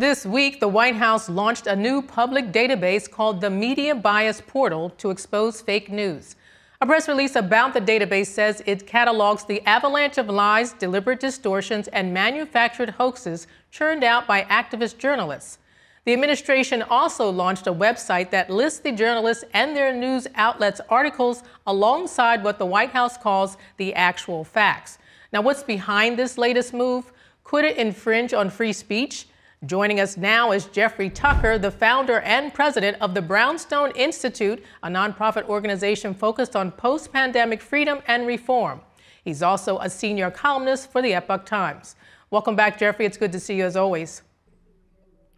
This week, the White House launched a new public database called the Media Bias Portal to expose fake news. A press release about the database says it catalogs the avalanche of lies, deliberate distortions, and manufactured hoaxes churned out by activist journalists. The administration also launched a website that lists the journalists and their news outlets' articles alongside what the White House calls the actual facts. Now, what's behind this latest move? Could it infringe on free speech? Joining us now is Jeffrey Tucker, the founder and president of the Brownstone Institute, a nonprofit organization focused on post-pandemic freedom and reform. He's also a senior columnist for the Epoch Times. Welcome back, Jeffrey. It's good to see you as always.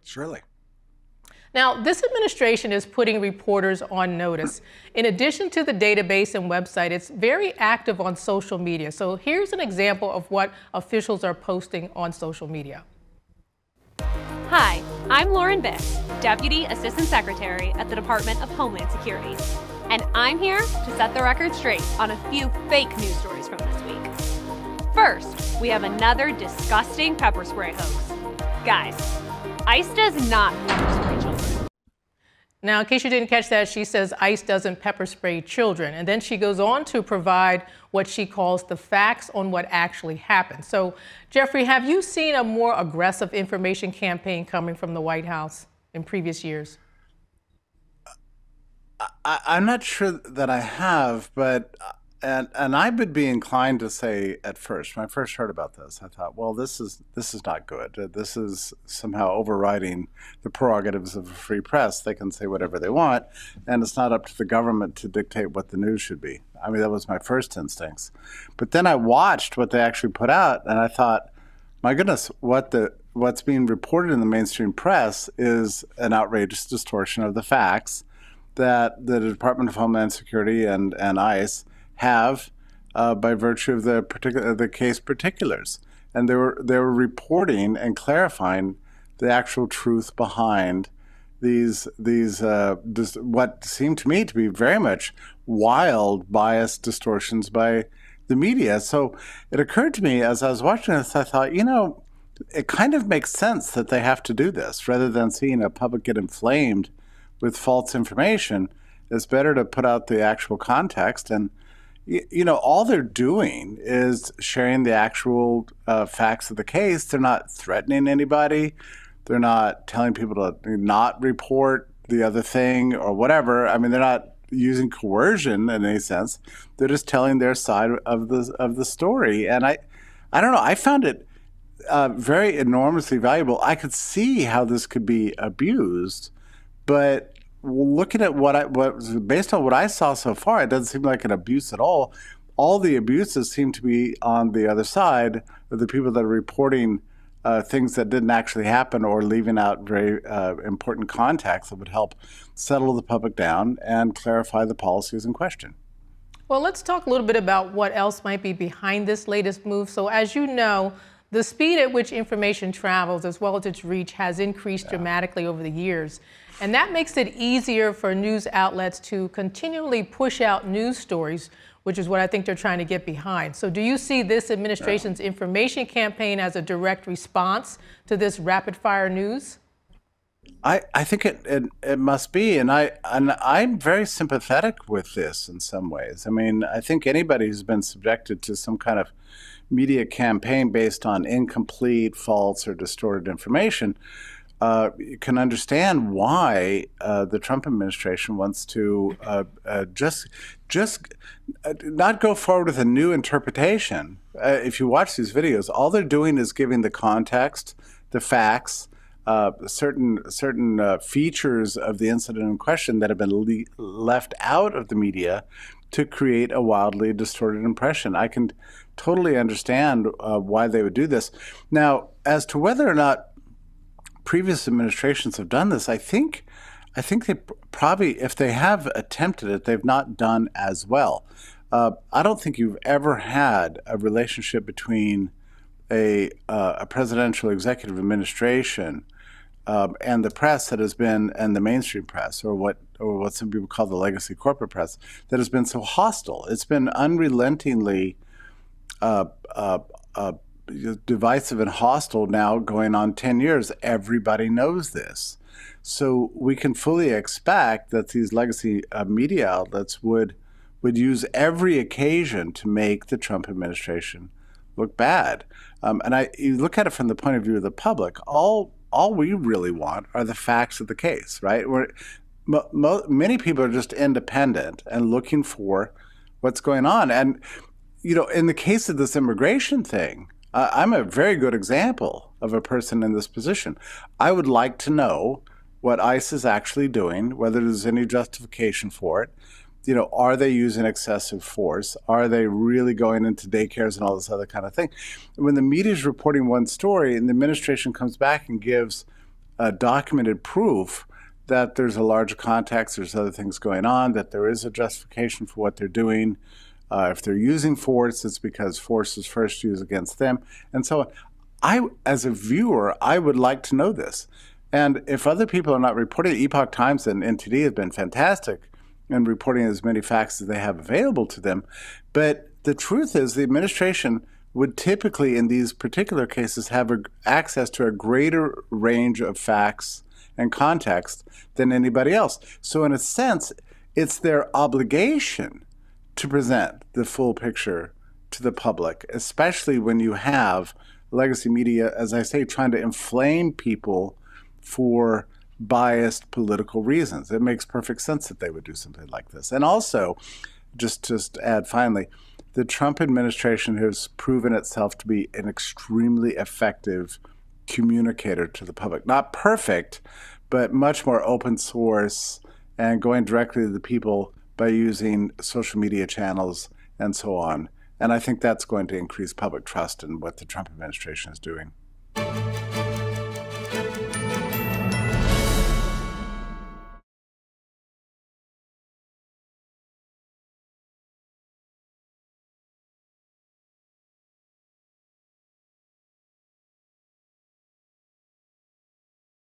Surely. Now, this administration is putting reporters on notice. In addition to the database and website, it's very active on social media. So here's an example of what officials are posting on social media. Hi, I'm Lauren Bick, Deputy Assistant Secretary at the Department of Homeland Security. And I'm here to set the record straight on a few fake news stories from this week. First, we have another disgusting pepper spray hoax. Guys, ICE does not pepper spray children. Now, in case you didn't catch that, she says ICE doesn't pepper spray children. And then she goes on to provide what she calls the facts on what actually happened. So, Jeffrey, have you seen a more aggressive information campaign coming from the White House in previous years? I'm not sure that I have, but and I would be inclined to say at first, when I first heard about this, I thought, well, this is not good. This is somehow overriding the prerogatives of a free press. They can say whatever they want, and it's not up to the government to dictate what the news should be. I mean, that was my first instincts. But then I watched what they actually put out, and I thought, my goodness, what's being reported in the mainstream press is an outrageous distortion of the facts that the Department of Homeland Security and ICE have by virtue of the case particulars, and they were reporting and clarifying the actual truth behind these what seemed to me to be very much wild bias distortions by the media. So it occurred to me as I was watching this, I thought, you know, it kind of makes sense that they have to do this rather than seeing a public get inflamed with false information. It's better to put out the actual context. And you know, all they're doing is sharing the actual facts of the case. They're not threatening anybody. They're not telling people to not report the other thing or whatever. I mean, they're not using coercion in any sense. They're just telling their side of the story. And I don't know. I found it very enormously valuable. I could see how this could be abused, but looking at based on what I saw so far, it doesn't seem like an abuse at all. All the abuses seem to be on the other side of the people that are reporting things that didn't actually happen or leaving out very important context that would help settle the public down and clarify the policies in question. Well, let's talk a little bit about what else might be behind this latest move. So as you know, the speed at which information travels as well as its reach has increased dramatically over the years. And that makes it easier for news outlets to continually push out news stories, which is what I think they're trying to get behind. So do you see this administration's information campaign as a direct response to this rapid fire news? I think it must be, and I'm very sympathetic with this in some ways. I mean, I think anybody who's been subjected to some kind of media campaign based on incomplete, false, or distorted information can understand why the Trump administration wants to just not go forward with a new interpretation. If you watch these videos, all they're doing is giving the context, the facts, certain features of the incident in question that have been left out of the media to create a wildly distorted impression. I can totally understand why they would do this. Now, as to whether or not previous administrations have done this, I think they probably, if they have attempted it, they've not done as well. I don't think you've ever had a relationship between a presidential executive administration and the press that has been, and the mainstream press, or what some people call the legacy corporate press, that has been so hostile. It's been unrelentingly divisive and hostile now going on 10 years. Everybody knows this. So we can fully expect that these legacy media outlets would use every occasion to make the Trump administration look bad. And you look at it from the point of view of the public, all we really want are the facts of the case, right? Many people are just independent and looking for what's going on. And, in the case of this immigration thing, I'm a very good example of a person in this position. I would like to know what ICE is actually doing, whether there's any justification for it. Are they using excessive force? Are they really going into daycares and all this other kind of thing? When the media is reporting one story and the administration comes back and gives documented proof that there's a larger context, there's other things going on, that there is a justification for what they're doing. If they're using force, it's because force is first used against them, and so on. As a viewer, I would like to know this. And if other people are not reporting, Epoch Times and NTD have been fantastic in reporting as many facts as they have available to them. But the truth is the administration would typically, in these particular cases, have access to a greater range of facts and context than anybody else. So in a sense, it's their obligation to present the full picture to the public, especially when you have legacy media, as I say, trying to inflame people for biased political reasons. It makes perfect sense that they would do something like this. And also, just to add finally, the Trump administration has proven itself to be an extremely effective communicator to the public. Not perfect, but much more open source and going directly to the people by using social media channels and so on. And I think that's going to increase public trust in what the Trump administration is doing.